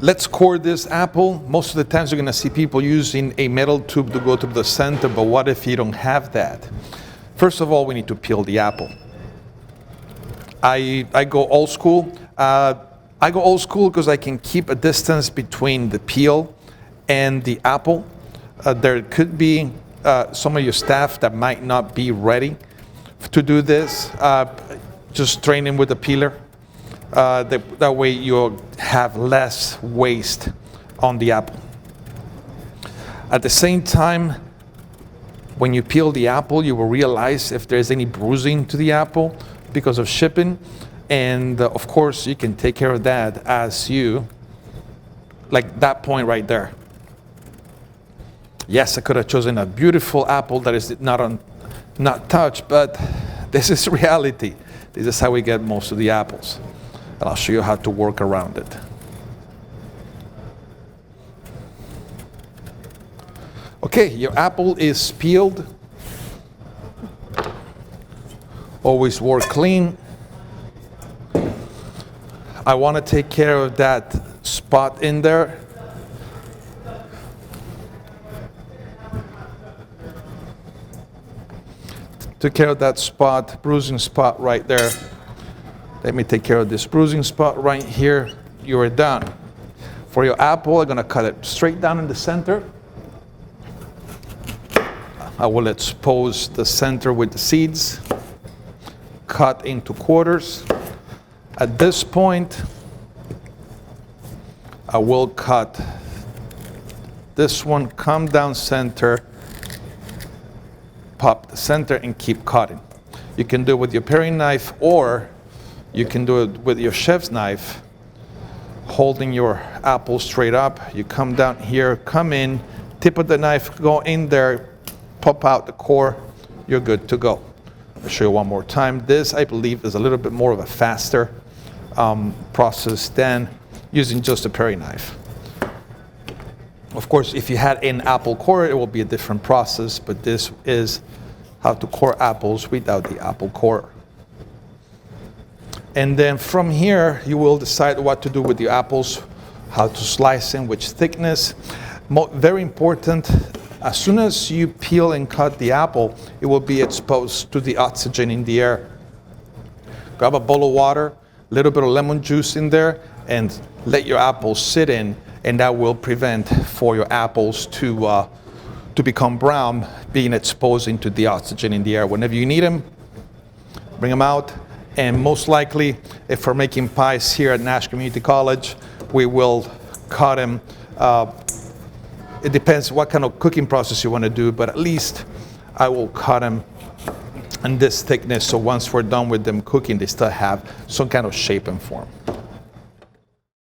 Let's core this apple. Most of the times you're gonna see people using a metal tube to go to the center, but what if you don't have that? First of all, we need to peel the apple. I go old school. I go old school because I can keep a distance between the peel and the apple. There could be some of your staff that might not be ready to do this. Just training with the peeler. That way you'll have less waste on the apple. At the same time, when you peel the apple, you will realize if there's any bruising to the apple because of shipping. And of course, you can take care of that as you, like that point right there. Yes, I could have chosen a beautiful apple that is not touched, but this is reality. This is how we get most of the apples. And I'll show you how to work around it. Okay, your apple is peeled. Always work clean. I want to take care of that spot in there. Took care of that spot, bruising spot right there. Let me take care of this bruising spot right here. You are done. For your apple, I'm gonna cut it straight down in the center. I will expose the center with the seeds. Cut into quarters. At this point, I will cut this one, come down center, pop the center and keep cutting. You can do it with your paring knife or you can do it with your chef's knife, holding your apple straight up. You come down here, come in, tip of the knife, go in there, pop out the core, you're good to go. I'll show you one more time. This, I believe, is a little bit more of a faster process than using just a paring knife. Of course, if you had an apple core, it will be a different process, but this is how to core apples without the apple core. And then from here, you will decide what to do with your apples, how to slice them, which thickness. Very important, as soon as you peel and cut the apple, it will be exposed to the oxygen in the air. Grab a bowl of water, a little bit of lemon juice in there, and let your apples sit in, and that will prevent for your apples to become brown, being exposed into the oxygen in the air. Whenever you need them, bring them out. And most likely, if we're making pies here at Nash Community College, we will cut them. It depends what kind of cooking process you want to do, but at least I will cut them in this thickness, so once we're done with them cooking, they still have some kind of shape and form.